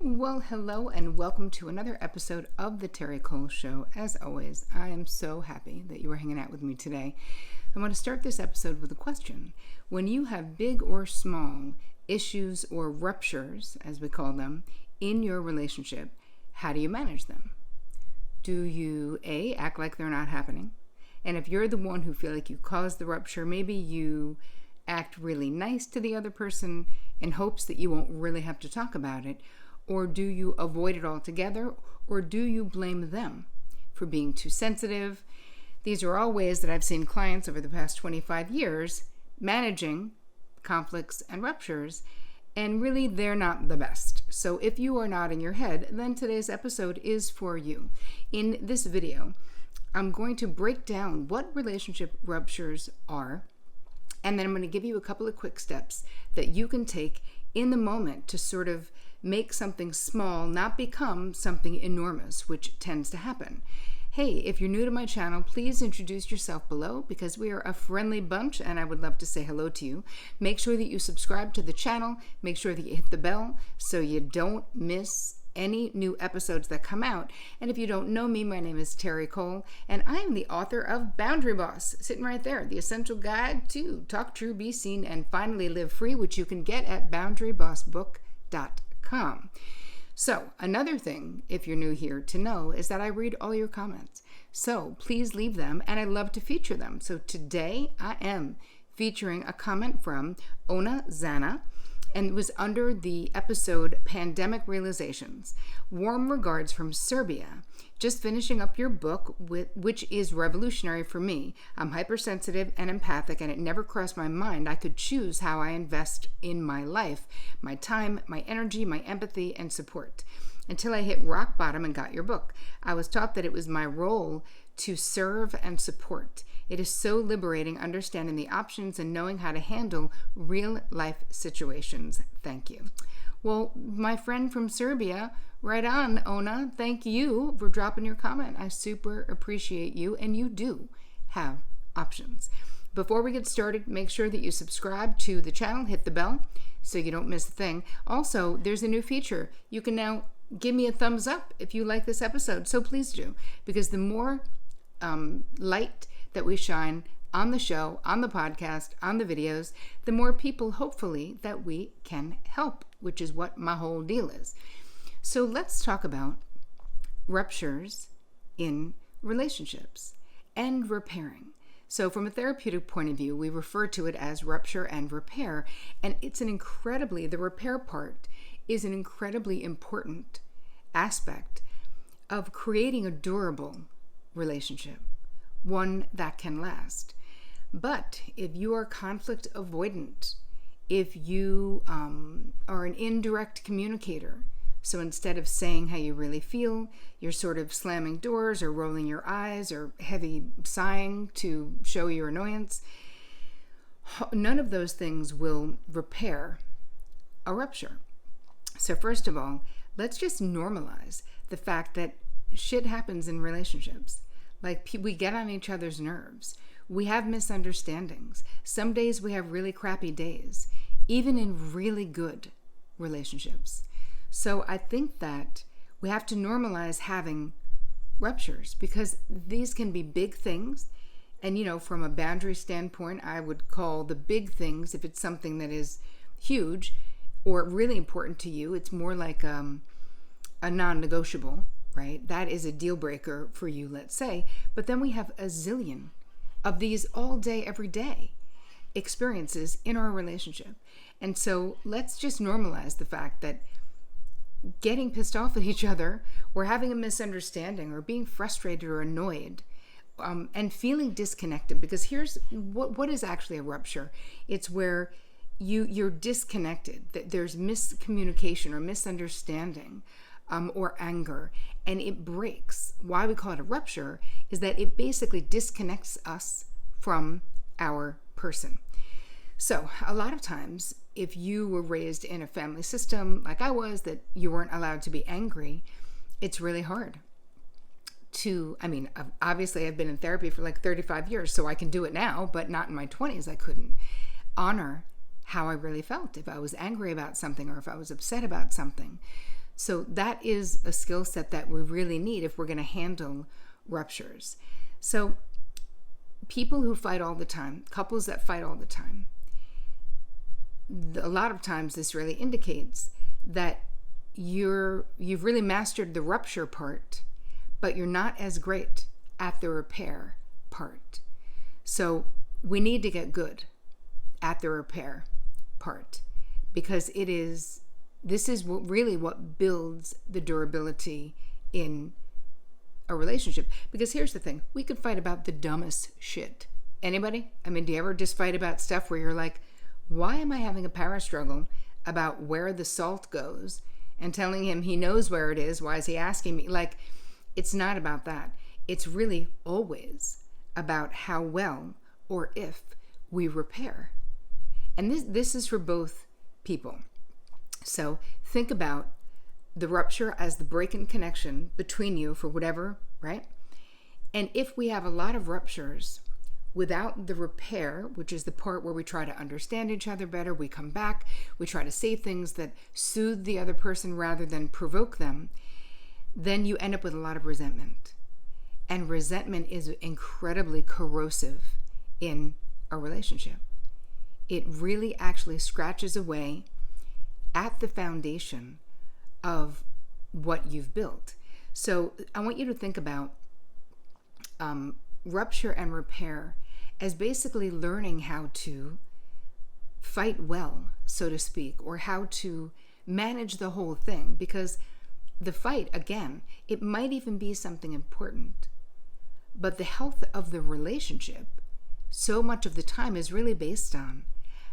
Well, hello and welcome to another episode of the Terri Cole Show. As always, I am so happy that you are hanging out with me today. I want to start this episode with a question. When you have big or small issues or ruptures, as we call them, in your relationship, how do you manage them? Do you, A, act like they're not happening? And if you're the one who feel like you caused the rupture, maybe you act really nice to the other person in hopes that you won't really have to talk about it. Or do you avoid it altogether? Or do you blame them for being too sensitive? These are all ways that I've seen clients over the past 25 years managing conflicts and ruptures, and really they're not the best. So if you are nodding your head, then today's episode is for you. In this video, I'm going to break down what relationship ruptures are, and then I'm going to give you a couple of quick steps that you can take in the moment to sort of make something small not become something enormous, which tends to happen. Hey, if you're new to my channel, please introduce yourself below because we are a friendly bunch and I would love to say hello to you. Make sure that you subscribe to the channel. Make sure that you hit the bell so you don't miss any new episodes that come out. And if you don't know me, my name is Terri Cole and I am the author of Boundary Boss, sitting right there, the essential guide to talk true, be seen, and finally live free, which you can get at boundarybossbook.com. So another thing, if you're new here, to know is that I read all your comments. So please leave them and I love to feature them. So today I am featuring a comment from Ona Zana, and it was under the episode Pandemic Realizations. Warm regards from Serbia. Just finishing up your book, which is revolutionary for me. I'm hypersensitive and empathic, and it never crossed my mind I could choose how I invest in my life, my time, my energy, my empathy, and support. Until I hit rock bottom and got your book. I was taught that it was my role to serve and support. It is so liberating understanding the options and knowing how to handle real life situations. Thank you. Well, my friend from Serbia, right on, Ona, thank you for dropping your comment. I super appreciate you, and you do have options. Before we get started, make sure that you subscribe to the channel, hit the bell so you don't miss a thing. Also, there's a new feature. You can now give me a thumbs up if you like this episode, so please do, because the more light that we shine on the show, on the podcast, on the videos, the more people, hopefully, that we can help, which is what my whole deal is. So let's talk about ruptures in relationships and repairing. So from a therapeutic point of view, we refer to it as rupture and repair, and the repair part is an incredibly important aspect of creating a durable relationship, one that can last. But if you are conflict avoidant, if you are an indirect communicator, so instead of saying how you really feel, you're sort of slamming doors or rolling your eyes or heavy sighing to show your annoyance, none of those things will repair a rupture. So first of all, let's just normalize the fact that shit happens in relationships. Like, we get on each other's nerves. We have misunderstandings. Some days we have really crappy days, even in really good relationships. So I think that we have to normalize having ruptures because these can be big things. And, from a boundary standpoint, I would call the big things, if it's something that is huge or really important to you, it's more like a non-negotiable, right? That is a deal breaker for you, let's say. But then we have a zillion of these all day, every day experiences in our relationship. And so let's just normalize the fact that getting pissed off at each other or having a misunderstanding or being frustrated or annoyed and feeling disconnected, because here's what is actually a rupture. It's where you're disconnected, that there's miscommunication or misunderstanding or anger, and it breaks. Why we call it a rupture is that it basically disconnects us from our person. So a lot of times, if you were raised in a family system like I was, that you weren't allowed to be angry, it's really hard to, obviously I've been in therapy for like 35 years, so I can do it now, but not in my 20s, I couldn't honor how I really felt if I was angry about something or if I was upset about something. So that is a skill set that we really need if we're going to handle ruptures. So people who fight all the time, couples that fight all the time, a lot of times this really indicates that you've really mastered the rupture part, but you're not as great at the repair part. So we need to get good at the repair part, because this is really what builds the durability in a relationship. Because here's the thing, we could fight about the dumbest shit. Anybody? I mean, do you ever just fight about stuff where you're like, why am I having a power struggle about where the salt goes and telling him he knows where it is? Why is he asking me? Like, it's not about that. It's really always about how well or if we repair. And this is for both people. So think about the rupture as the break in connection between you for whatever, right? And if we have a lot of ruptures without the repair, which is the part where we try to understand each other better, we come back, we try to say things that soothe the other person rather than provoke them, then you end up with a lot of resentment. And resentment is incredibly corrosive in a relationship. It really actually scratches away at the foundation of what you've built. So I want you to think about rupture and repair as basically learning how to fight well, so to speak, or how to manage the whole thing. Because the fight, again, it might even be something important, but the health of the relationship so much of the time is really based on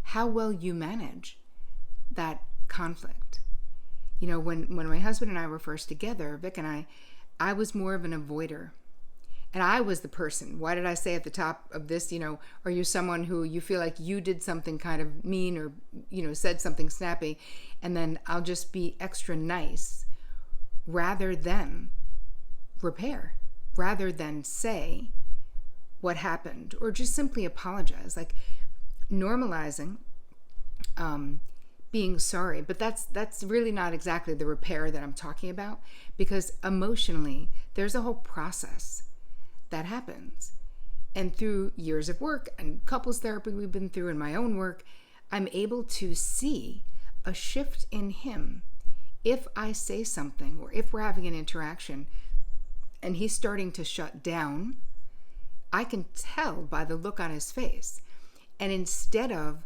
how well you manage that conflict. You know, when my husband and I were first together, Vic and I was more of an avoider. And I was the person. Why did I say at the top of this, are you someone who you feel like you did something kind of mean or, said something snappy, and then I'll just be extra nice rather than repair, rather than say what happened or just simply apologize, like normalizing being sorry. But that's really not exactly the repair that I'm talking about, because emotionally there's a whole process that happens. And through years of work and couples therapy we've been through, and my own work, I'm able to see a shift in him if I say something, or if we're having an interaction and he's starting to shut down. I can tell by the look on his face. And instead of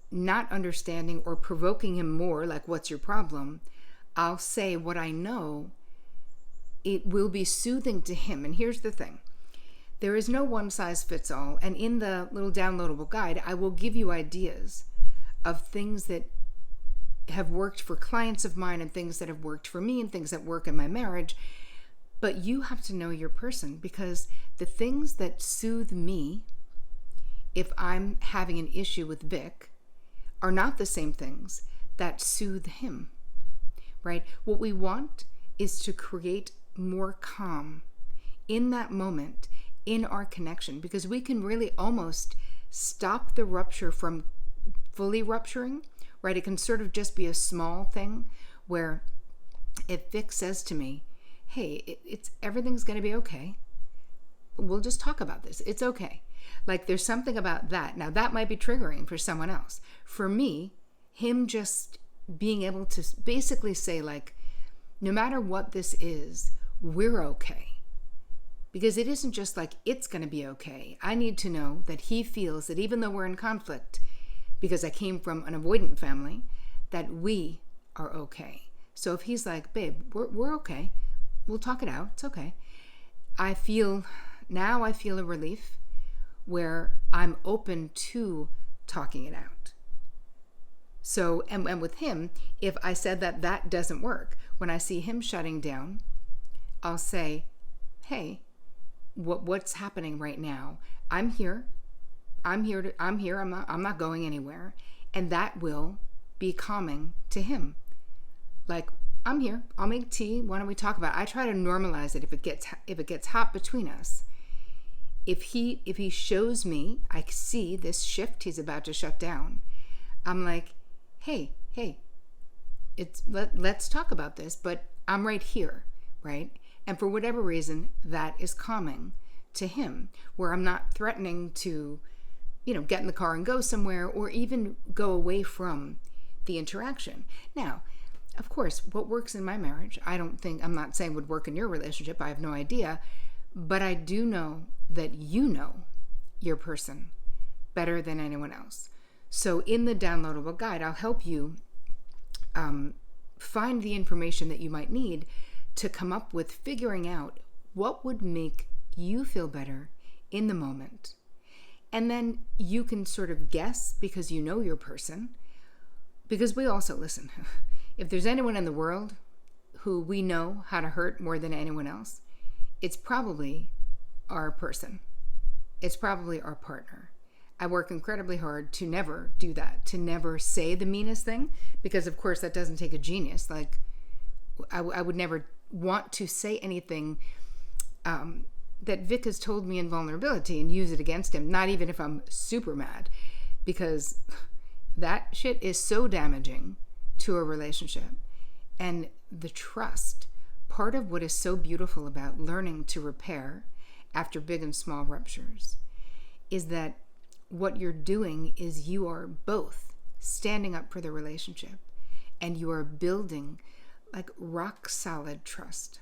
not understanding or provoking him more, like, what's your problem, I'll say what I know. It will be soothing to him. And here's the thing. There is no one size fits all. And in the little downloadable guide, I will give you ideas of things that have worked for clients of mine and things that have worked for me and things that work in my marriage. But you have to know your person, because the things that soothe me if I'm having an issue with Vic are not the same things that soothe him, right? What we want is to create more calm in that moment in our connection, because we can really almost stop the rupture from fully rupturing, right? It can sort of just be a small thing where if Vic says to me, hey, it's everything's going to be okay. We'll just talk about this. It's okay. Like, there's something about that. Now, that might be triggering for someone else. For me, him just being able to basically say, like, no matter what this is, we're okay. Because it isn't just like it's going to be okay. I need to know that he feels that even though we're in conflict, because I came from an avoidant family, that we are okay. So if he's like, babe, we're okay. We'll talk it out. It's okay. I feel a relief where I'm open to talking it out. So, and with him, if I said that doesn't work, when I see him shutting down, I'll say, hey, what's happening right now? I'm here. I'm not going anywhere. And that will be calming to him. Like, I'm here. I'll make tea. Why don't we talk about it? I try to normalize it if it gets hot between us. If he shows me, I see this shift, he's about to shut down. I'm like, hey, let's talk about this, but I'm right here, right? And for whatever reason, that is calming to him, where I'm not threatening to, get in the car and go somewhere, or even go away from the interaction. Now, of course, what works in my marriage, I'm not saying would work in your relationship. I have no idea, but I do know that you know your person better than anyone else. So in the downloadable guide, I'll help you find the information that you might need to come up with figuring out what would make you feel better in the moment. And then you can sort of guess, because you know your person, because we also, listen, if there's anyone in the world who we know how to hurt more than anyone else, it's probably our person. It's probably our partner. I work incredibly hard to never do that, to never say the meanest thing, because of course that doesn't take a genius. Like I would never want to say anything that Vic has told me in vulnerability and use it against him, not even if I'm super mad, because that shit is so damaging to a relationship. And the trust, part of what is so beautiful about learning to repair after big and small ruptures, is that what you're doing is you are both standing up for the relationship, and you are building like rock solid trust.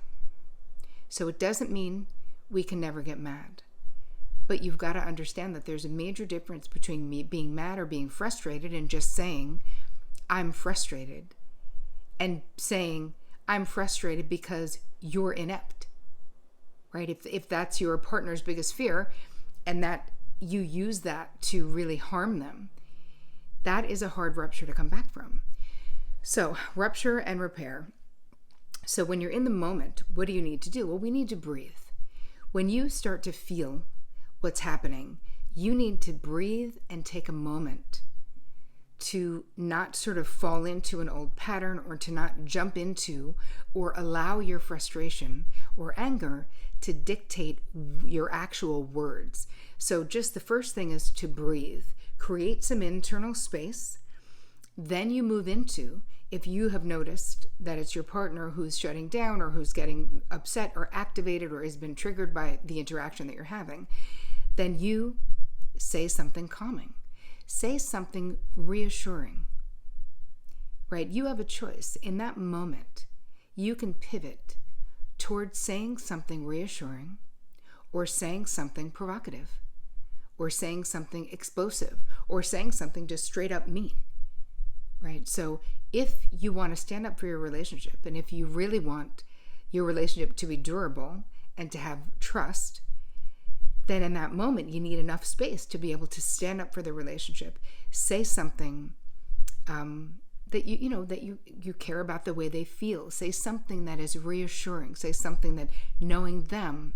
So it doesn't mean we can never get mad, but you've got to understand that there's a major difference between me being mad or being frustrated and just saying I'm frustrated, and saying I'm frustrated because you're inept, right? If that's your partner's biggest fear, and that you use that to really harm them, that is a hard rupture to come back from. So rupture and repair. So when you're in the moment, what do you need to do? Well, we need to breathe. When you start to feel what's happening, you need to breathe and take a moment to not sort of fall into an old pattern, or to not jump into or allow your frustration or anger to dictate your actual words. So just the first thing is to breathe, create some internal space. Then you move into, if you have noticed that it's your partner who's shutting down, or who's getting upset or activated, or has been triggered by the interaction that you're having, then you say something calming. Say something reassuring, right? You have a choice. In that moment, you can pivot towards saying something reassuring, or saying something provocative, or saying something explosive, or saying something just straight up mean, right? So if you want to stand up for your relationship, and if you really want your relationship to be durable and to have trust, then in that moment you need enough space to be able to stand up for the relationship. Say something that you care about the way they feel. Say something that is reassuring. Say something that, knowing them,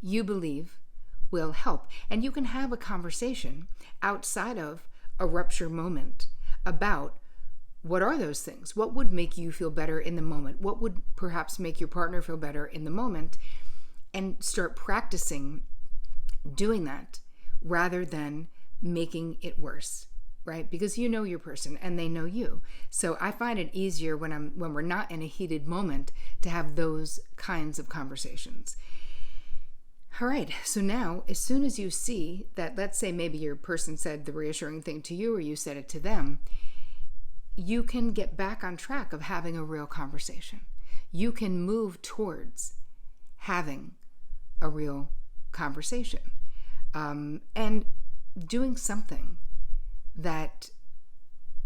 you believe will help. And you can have a conversation outside of a rupture moment about what are those things? What would make you feel better in the moment? What would perhaps make your partner feel better in the moment? And start practicing doing that rather than making it worse, right? Because you know your person and they know you. So I find it easier when we're not in a heated moment to have those kinds of conversations. All right, so now as soon as you see that, let's say maybe your person said the reassuring thing to you, or you said it to them, you can get back on track of having a real conversation. You can move towards having a real conversation, and doing something that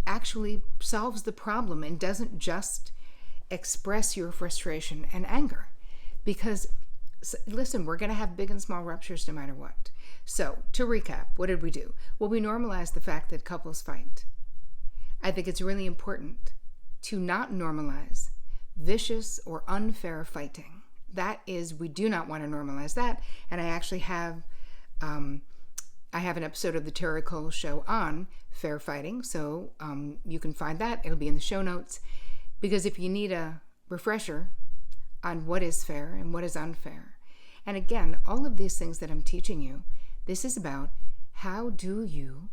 actually solves the problem and doesn't just express your frustration and anger. Because listen, we're going to have big and small ruptures no matter what. So to recap, what did we do? Well, we normalized the fact that couples fight. I think it's really important to not normalize vicious or unfair fighting. That is, we do not want to normalize that. And I actually have an episode of the Terri show on fair fighting. So you can find that. It'll be in the show notes. Because if you need a refresher on what is fair and what is unfair. And again, all of these things that I'm teaching you, this is about how do you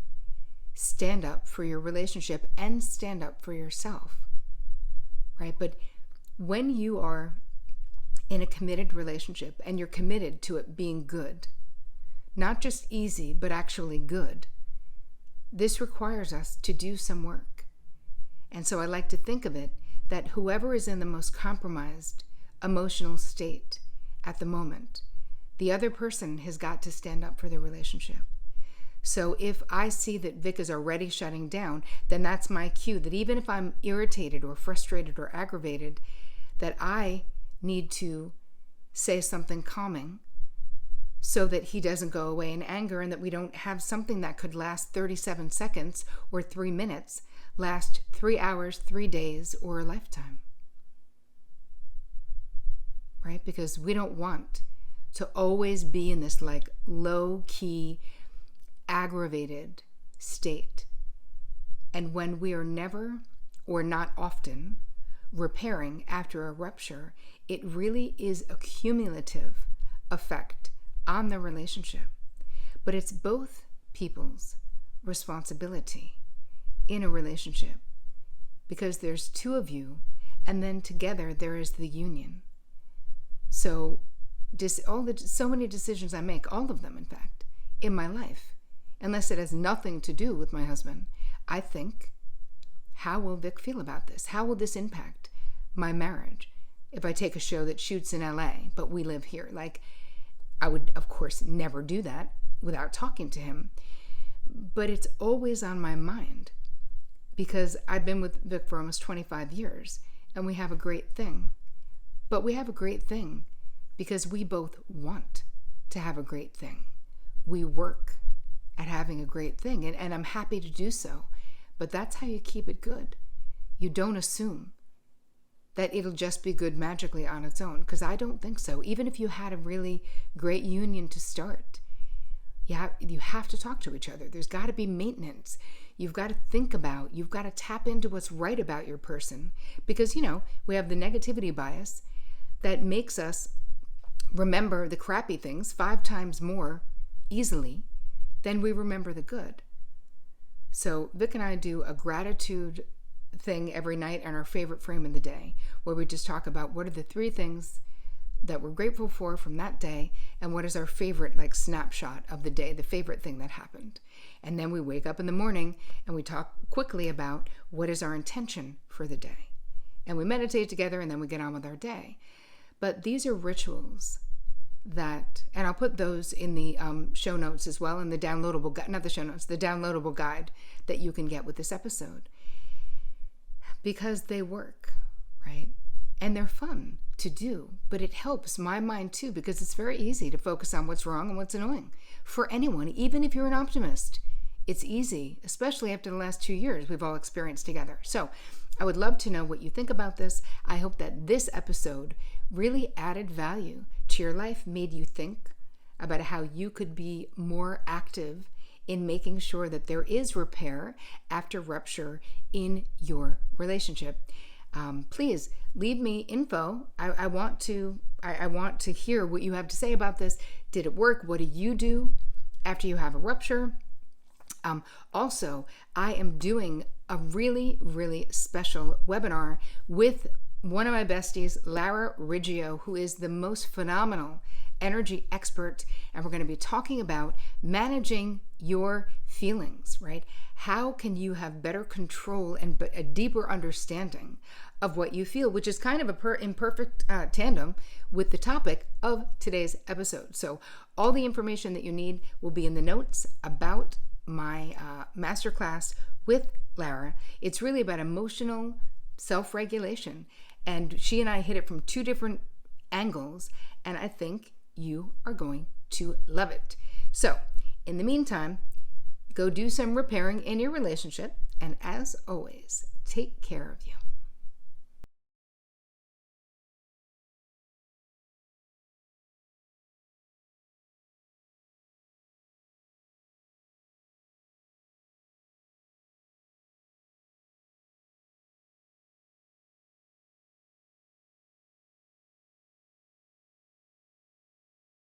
stand up for your relationship and stand up for yourself, right? But when you are in a committed relationship and you're committed to it being good, not just easy, but actually good, this requires us to do some work. And so I like to think of it that whoever is in the most compromised emotional state at the moment, the other person has got to stand up for their relationship. So if I see that Vic is already shutting down, then that's my cue that even if I'm irritated or frustrated or aggravated, that I need to say something calming so that he doesn't go away in anger, and that we don't have something that could last 37 seconds or 3 minutes last 3 hours, 3 days, or a lifetime. Right? Because we don't want to always be in this like low-key, aggravated state. And when we are never or not often repairing after a rupture, it really is a cumulative effect on the relationship. But it's both people's responsibility in a relationship, because there's two of you, and then together there is the union. So so many decisions I make, all of them in fact, in my life, unless it has nothing to do with my husband, I think, how will Vic feel about this? How will this impact my marriage? If I take a show that shoots in LA, but we live here, like, I would, of course, never do that without talking to him. But it's always on my mind, because I've been with Vic for almost 25 years, and we have a great thing. But we have a great thing because we both want to have a great thing. We work at having a great thing, and I'm happy to do so. But that's how you keep it good. You don't assume that it'll just be good magically on its own, because I don't think so. Even if you had a really great union to start, you have to talk to each other. There's got to be maintenance. You've got to think about, you've got to tap into what's right about your person, because, we have the negativity bias that makes us remember the crappy things 5 times more easily than we remember the good. So Vic and I do a gratitude thing every night on our favorite frame of the day, where we just talk about what are the 3 things that we're grateful for from that day, and what is our favorite snapshot of the day, the favorite thing that happened. And then we wake up in the morning and we talk quickly about what is our intention for the day. And we meditate together, and then we get on with our day. But these are rituals that, and I'll put those in the show notes as well, in the downloadable guide, not the show notes, the downloadable guide that you can get with this episode, because they work, right? And they're fun to do, but it helps my mind too, because it's very easy to focus on what's wrong and what's annoying for anyone, even if you're an optimist. It's easy, especially after the last 2 years we've all experienced together. So I would love to know what you think about this. I hope that this episode really added value to your life, made you think about how you could be more active in making sure that there is repair after rupture in your relationship. Please leave me info. I want to hear what you have to say about this. Did it work? What do you do after you have a rupture? Also, I am doing a really, really special webinar with one of my besties, Lara Riggio, who is the most phenomenal energy expert. And we're going to be talking about managing your feelings, right? How can you have better control and a deeper understanding of what you feel, which is kind of in perfect tandem with the topic of today's episode. So all the information that you need will be in the notes about my masterclass with Lara. It's really about emotional self-regulation, and she and I hit it from 2 different angles, and I think you are going to love it. So in the meantime, go do some repairing in your relationship, and as always, take care of you.